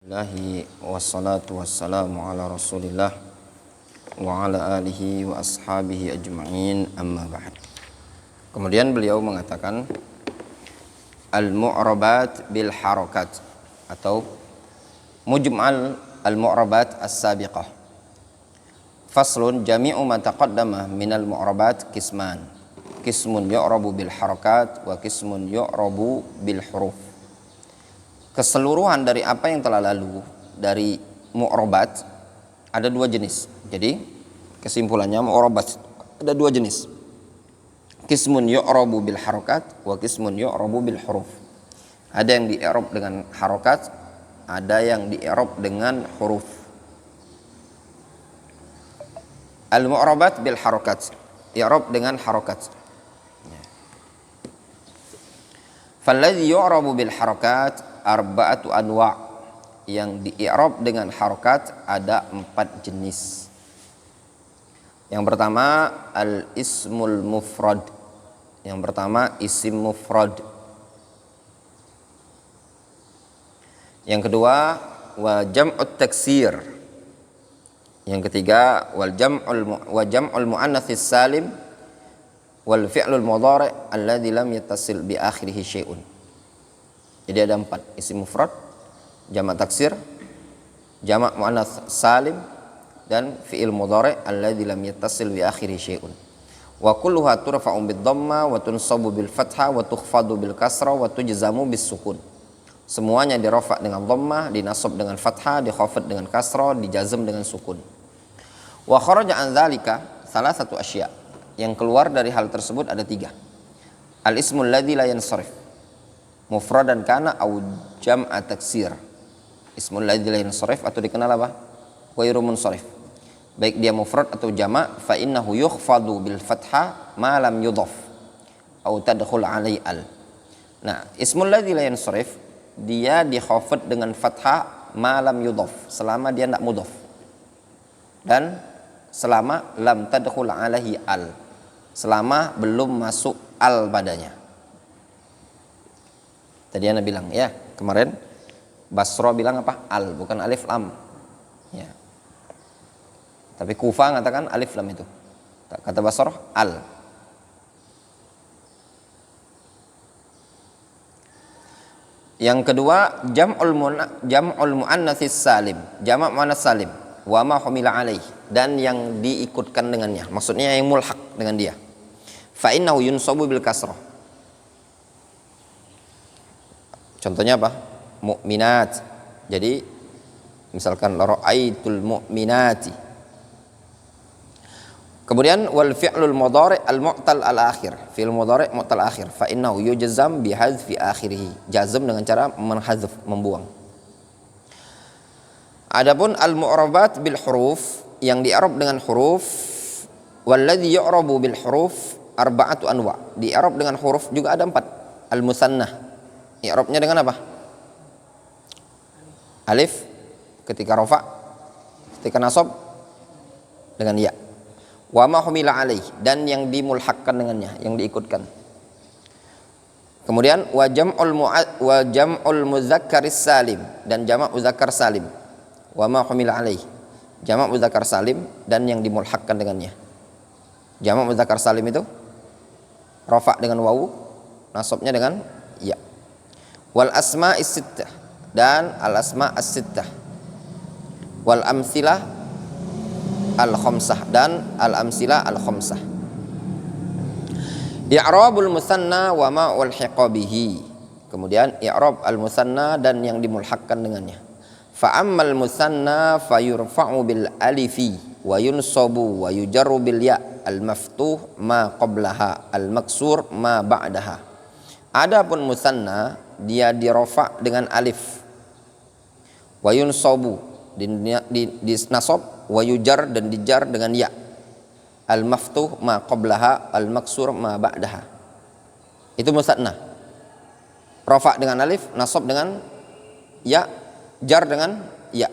Bismillahi wassalatu wassalamu ala rasulillah wa ala alihi wa ashabihi ajma'in, amma ba'd. Kemudian beliau mengatakan al-mu'rabat bil harakat atau mujmal al-mu'rabat as-sabiqah. Faslun jami'u ma taqaddama minal mu'rabat kisman. Kismun yu'rabu bil harakat wa kismun yu'rabu bil huruf. Keseluruhan dari apa yang telah lalu dari mu'rabat ada dua jenis. Jadi kesimpulannya mu'rabat ada dua jenis. Qismun yu'rabu bil harakat wa qismun yu'rabu bil huruf. Ada yang di-i'rab dengan harakat, ada yang di-i'rab dengan huruf. Al-mu'rabat bil harakat, i'rab dengan harakat. Falladhi yu'rabu bil harakat arba'atu anwa'. Yang di-i'rab dengan harakat ada 4 jenis. Yang pertama al-ismul mufrad. Yang pertama isim mufrad. Yang kedua wa jam'ut taksir. Yang ketiga wa jam'ul muannatsis salim wal fi'lul mudhari' alladzi lam yattasil bi akhirih syai'un. Jadi ada 4, isim mufrad, jamak taksir, jamak muannats salim, dan fi'il mudhari' alladzi lam yattasil bi akhirih syai'un. Wa kulluha turfa'u bid dhamma wa tunsabu bil fathah wa tukhfadu bil kasrah wa tujzamu bis sukun. Semuanya dirafa dengan dhammah, dinasab dengan fathah, dikhafad dengan kasrah, dijazm dengan sukun. Wa kharaja an dzalika salasatu asya'. Yang keluar dari hal tersebut ada 3. Al-ismul ladzi la yansarif, mufradan kana au jam'a taksir. Ismul ladzi la yansarif atau dikenal apa? Ghairu munsharif. Baik dia mufrad atau jama', fa innahu yukhfadu bil fathah ma lam yudhaf au tadkhul alai al. Nah, ismul ladzi la yansarif dia dikhafad dengan fathah ma lam yudhaf, selama dia tidak mudhaf. Dan selama lam tadkhul alaihi al, selama belum masuk al padanya. Tadi Anda bilang ya, kemarin Basra bilang apa? Al, bukan alif lam. Ya. Tapi Kufa mengatakan alif lam itu. Kata Basra al. Yang kedua jam'ul muannatsis salim, jamak muannats salim, wa ma humila alaih, dan yang diikutkan dengannya. Maksudnya yang mulhaq dengan dia. Fa innahu yunsabu bil kasrah. Contohnya apa? Mu'minat. Jadi misalkan ra'aitul mu'minati. Kemudian wal fi'lul mudhari' al mu'tal al akhir. Fi'il mudhari' mu'tal akhir. Fa innahu yujzam bi hadzfi akhirih. Jazm dengan cara menhadzf, membuang. Adapun al mu'rabat bil huruf, yang di-i'rab dengan huruf, walladzi yu'rabu bil huruf arba'atu anwa'. Di-i'rab dengan huruf juga ada 4. Al musannah, i'rabnya dengan apa? Alif ketika rafa, ketika nasab dengan ya. Wa ma humila alaih, dan yang dimulhakkan dengannya, yang diikutkan. Kemudian wa jam'ul mudzakkaris salim, dan jamak muzakkar salim. Wa ma humila alaih, jamak muzakkar salim dan yang dimulhakkan dengannya. Jamak muzakkar salim itu rafa dengan wawu, nasabnya dengan ya. Wal asma'is sittah, dan al asma' as-sittah. Wal amsilah al khamsah, dan al amsilah al khamsah. I'rabul musanna wa ma ulhiqa bihi. Kemudian i'rab al musanna dan yang dimulhakkan dengannya. Fa ammal musanna fayurfa'u bil alifi wa yunsabu wa yujarru bil ya al maftuh ma qablaha al maksur ma ba'daha. Adapun musanna dia dirafa dengan alif, wa yunsabu di nasab, wa yujar dan dijar dengan ya, al maftuh ma qablaha al maksur ma ba'daha. Itu musanna, rafa dengan alif, nasab dengan ya, jar dengan ya.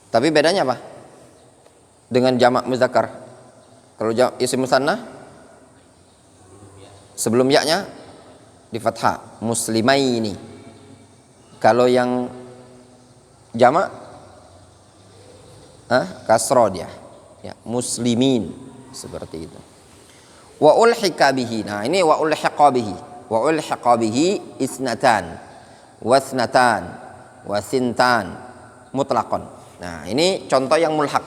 Tapi bedanya apa dengan jamak muzakkar? Kalau isim musanna sebelum ya-nya di fathah, muslimaini. Kalau yang jamak kasro dia, ya, muslimin, seperti itu. Wa ulhiqa bihi, nah ini wa ulhiqa bihi isnatan wasnatan wasintan mutlaqan. Nah ini contoh yang mulhaq.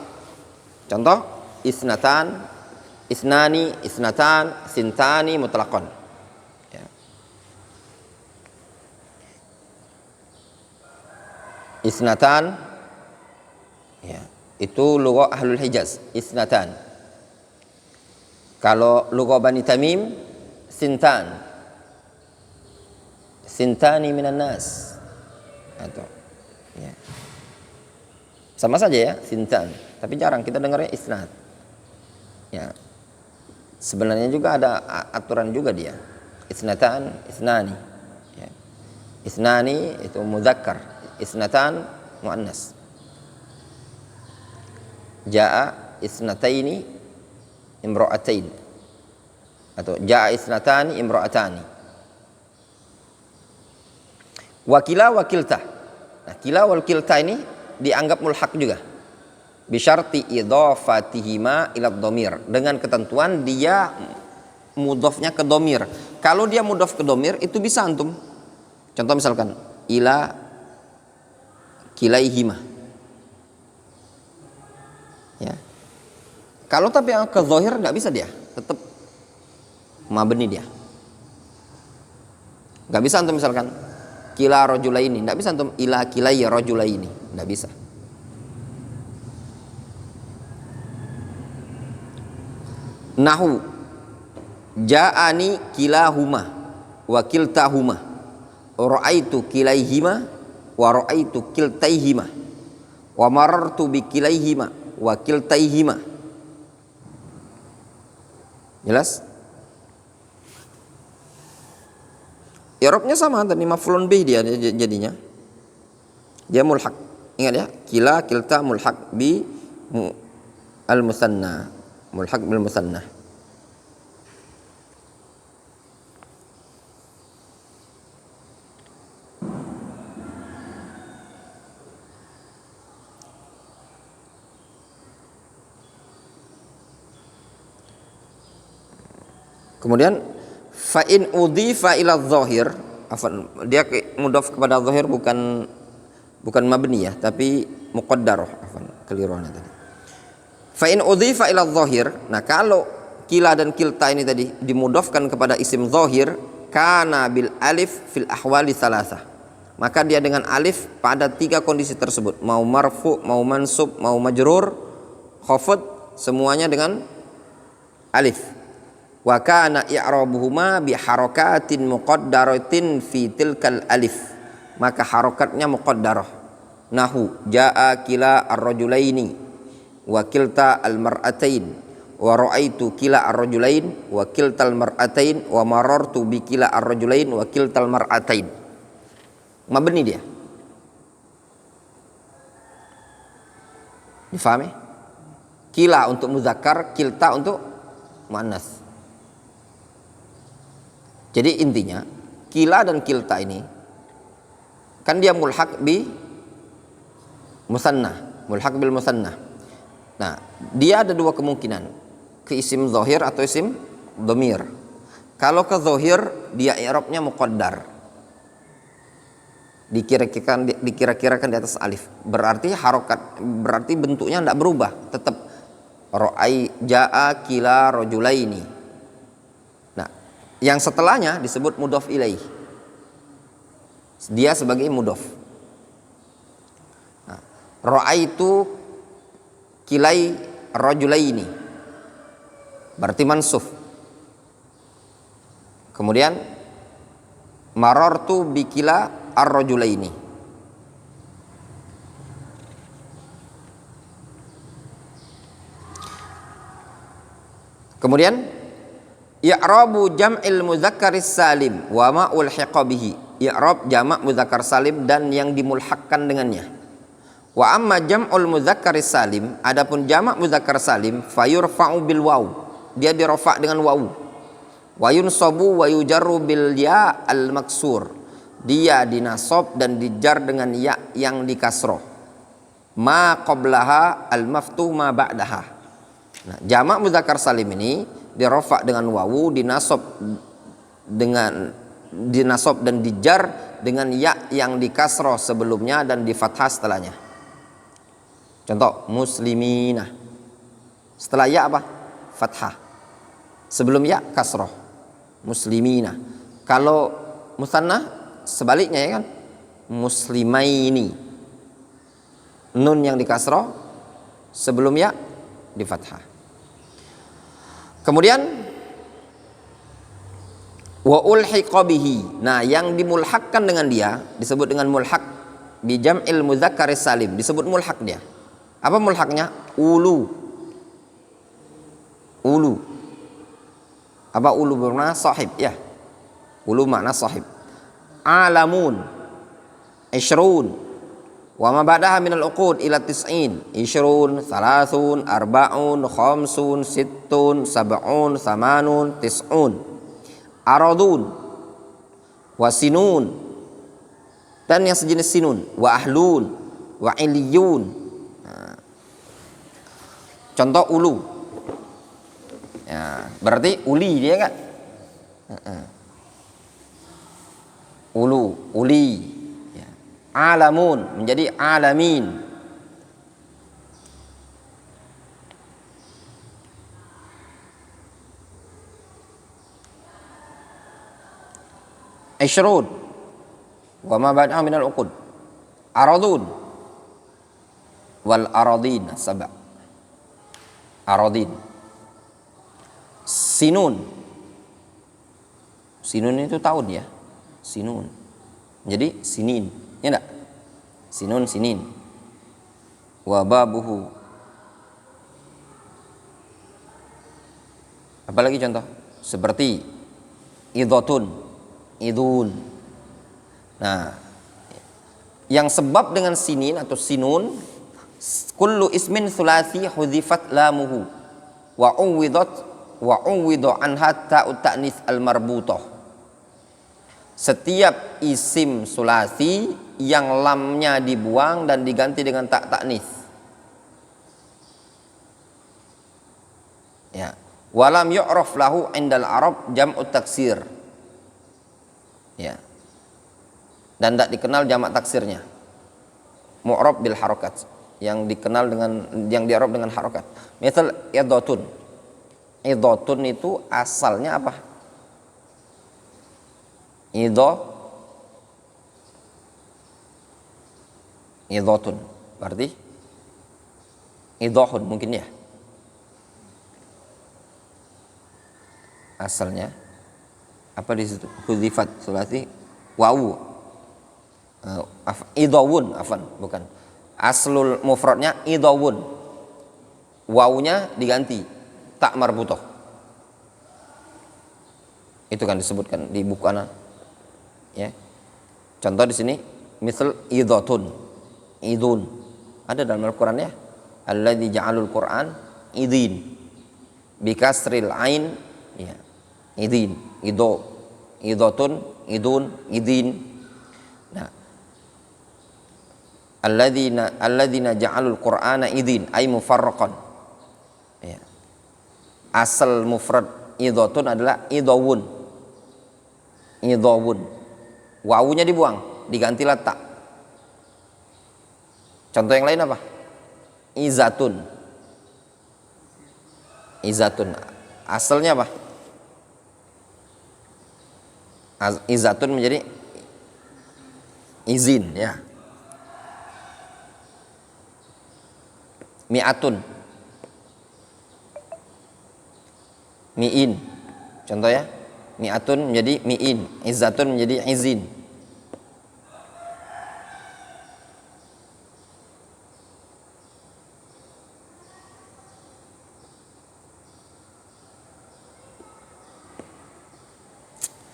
Contoh isnatan, isnani, isnatan, sintani mutlaqan, ya. Isnatan, ya, itu lughah ahlul Hijaz, isnatan. Kalau lughah Bani Tamim, sintan, sintani minan nas, atau, ya. Sama saja ya, sintan, tapi jarang kita dengarnya isnad, ya. Sebenarnya juga ada aturan juga dia, isnatan, isnani, ya. Isnani itu mudzakkar, isnatan muannas. Jaa isnataini imra'atain, atau jaa isnatani imra'atani. Wakila wakilta. Nah, kila wal kilta ini dianggap mulhaq juga. Bisyarti idhafatihima ila dhamir, dengan ketentuan dia mudhafnya ke dhamir. Kalau dia mudhaf ke dhamir itu bisa antum. Contoh misalkan ila kilaihima. Ya. Kalau tapi yang ke zahir enggak bisa dia, tetap mabni dia. Enggak bisa antum misalkan kila rajulaini, enggak bisa antum ila kilayya rajulaini, enggak bisa. Nahu ja'ani kilahuma wa kiltahuma ra'aitu kilaihima wa ra'aitu kiltaihima wa marartu bi kilaihima wa kiltaihima. Jelas? I'rabnya sama tadi, maf'ulun bih dia jadinya. Dia mulhaq. Ingat ya, kila kilta mulhaq bi al-musanna. Mulhaq bil musanna. Kemudian fa in udhifa ila dhahir, dia mudhaf kepada dhahir, bukan mabni ya, tapi muqaddarah, keliruan tadi. Fa in udhifa ila dhahir, nah kalau kila dan kilta ini tadi dimudhafkan kepada isim dhahir, kana bil alif fil ahwali thalatha, maka dia dengan alif pada 3 kondisi tersebut, mau marfu, mau mansub, mau majrur, khafad, semuanya dengan alif. Wa kana i'rabuhuma bi harakatin muqaddaratin fi tilkal alif, maka harakatnya muqaddarah. Nahu jaa kila ar-rajulaini wa kilta al-mar'atain wa ra'aitu kila ar-rajulain wa kilta al-mar'atain wa marartu bi kila ar-rajulain wa kilta al-mar'atain. Mabni dia. Difahami? Kila untuk muzakkar, kilta untuk muannas. Jadi intinya kila dan kilta ini kan dia mulhaq bi musanna, mulhaq bil musanna. Nah, dia ada 2 kemungkinan, ke isim zahir atau isim dhamir. Kalau ke zahir dia i'rabnya muqaddar, dikira-kirakan di atas alif, berarti harokat, berarti bentuknya tidak berubah, tetap ra'ai jaa kila rajulaini. Nah, yang setelahnya disebut mudhaf ilaih, dia sebagai mudhaf. Nah, ra'aitu kilai rajulaini berarti mansuf. Kemudian marartu bikila ar-rajulaini. Kemudian i'rabu jam'il mudzakkaris salim wa ma ulhiqa bihi, i'rab jamak mudzakkar salim dan yang dimulhaqkan dengannya. Wa amma jam'ul mudzakkaris salim, adapun jamak mudzakkar salim, fayurfa'u bil waw, dia dirofa dengan waw. Wa yunsabu wa yujarru bil ya al maksur, dia dinasab dan dijar dengan ya yang dikasroh. ma qablaha al-maftuh ma ba'daha. Nah, jamak mudzakkar salim ini dirofa dengan wawu, dinasab dan dijar dengan ya yang dikasroh sebelumnya dan di fathah setelahnya. Contoh muslimina, setelah ya apa? Fathah, sebelum ya kasroh. Muslimina. Kalau musanna sebaliknya ya kan, muslimaini, nun yang dikasroh sebelum ya di fathah. Kemudian wa ulhiqa bihi. Nah, yang dimulhakkan dengan dia disebut dengan mulhak bi jam'il mudzakkaris salim, disebut mulhak dia. Apa mulhaknya? Ulu. Apa ulu bermakna sahib ya? Ulu makna sahib. Alamun, ishrun, wa ma ba'daha minal uqud ila tis'in. Ishrun, thalathun, arba'un, khamsun, sittun, sab'un, thamanun, tis'un. Aradun, wasinun, dan yang sejenis sinun, wa ahlun, wa iliyun. Contoh ulu ya, berarti uli dia kan. Uli ya. Alamun menjadi alamin. Ishrun wa ma ba'daha minal uqud. Aradun wal aradin sab'a. Aradin. Sinun itu tahun ya, sinun jadi sinin ya enggak, sinun sinin. Wa babuhu, apalagi contoh seperti idotun, idun. Nah, yang sebab dengan sinin atau sinun, kullu ismin thulathi hudhifat lamuhu wa uwidha anha ta'ut ta'nits al-marbutah. Setiap isim sulasi yang lamnya dibuang dan diganti dengan tak ta'nits. Ya. Walam yu'raf lahu indal arab jam'ut taksir. Ya. Dan tidak dikenal jamak taksirnya. Mu'rab bil harakat, yang dikenal dengan yang di'rab dengan harakat. Misal idotun. Idotun itu asalnya apa? Idotun berarti idohun mungkin ya. Asalnya apa di situ? Hudzifat sulasi wawu. Idawun afan, bukan. Aslul mufradnya idawun. Wawunya diganti tak marbutoh. Itu kan disebutkan di buku ana. Ya. Contoh di sini misal idatun, idun. Ada dalam Al-Qur'an ya. Alladzi ja'alul Qur'an idin. Bi kasril ain ya. Idin, idatun, idun, idin. Nah, alladzina ja'alul Qur'ana idin ay mufarraqan. Ya. Asal mufrad idatun adalah idawun. Idawun. Wawunya dibuang, digantilah tak. Contoh yang lain apa? Izatun. Izatun. Asalnya apa? Izatun menjadi izin ya. Mi'atun, mi'in. Contoh ya, mi'atun menjadi mi'in, izatun menjadi izin.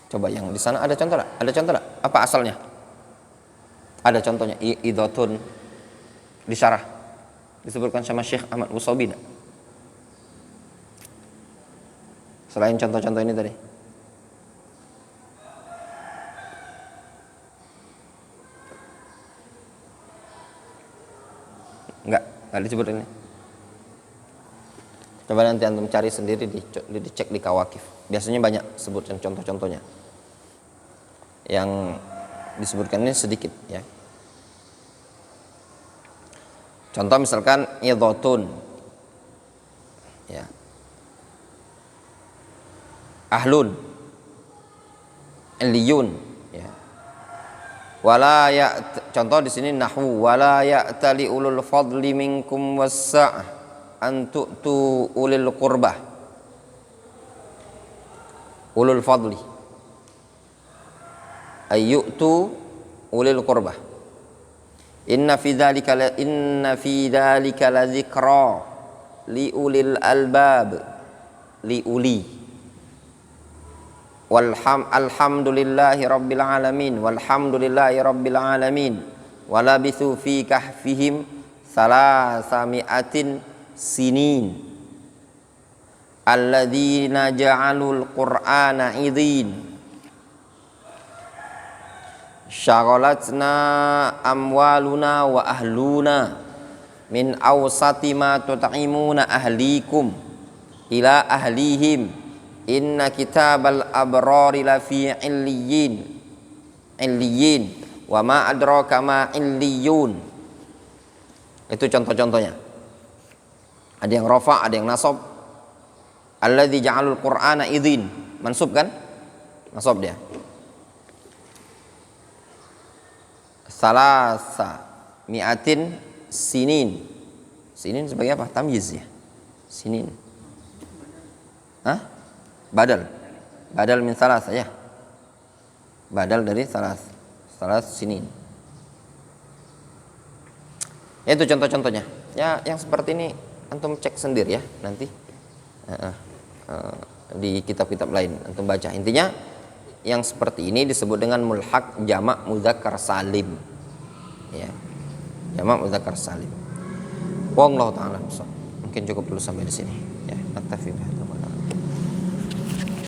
Coba yang di sana ada contoh tak? Ada contoh tak? Apa asalnya? Ada contohnya. Idotun di syarah disebutkan sama Syekh Ahmad Musabi. Selain contoh-contoh ini tadi. Enggak disebut ini. Coba nanti antum cari sendiri, dicek di Kawakif. Biasanya banyak sebutkan contoh-contohnya. Yang disebutkan ini sedikit ya. Contoh misalkan idhatun. Ya. Ahlun. Illiyun ya. Contoh di sini nahwu wala ya'tali ulul fadli minkum was-sa'ah an tu'tu ulil qurbah. Ulul fadli ayyutu ulil qurbah. Inna fi dzalika la dzikra li ulil albab li uli. Alhamdulillahi rabbil alamin walhamdulillahi rabbil alamin walabithu fi kahfihim salasami'atin sinin alladzina ja'alul qur'ana idhin syaghalatna amwaluna wa ahluna min awsati ma tut'imuna ahlikum ila ahlihim inna kitabal abrari lafi illiyin wa ma adraka ma illiyun. Itu contoh-contohnya. Ada yang rafa, ada yang nasab. Alladzi ja'alul qur'ana idhin, mansub kan? Nasab dia. Salasa mi'atin sinin. Sinin sebagai apa? Tamyiz ya. Sinin. Hah? Badal min salasa ya. Badal dari salas sinin. Itu contoh-contohnya. Ya, yang seperti ini antum cek sendiri ya nanti di kitab-kitab lain antum baca. Intinya yang seperti ini disebut dengan mulhaq jamak mudzakkar salim. Ya. Jamak mudzakkar salim. Wallahu ta'ala. Mungkin cukup dulu sampai di sini. Ya, naktafi bihadza.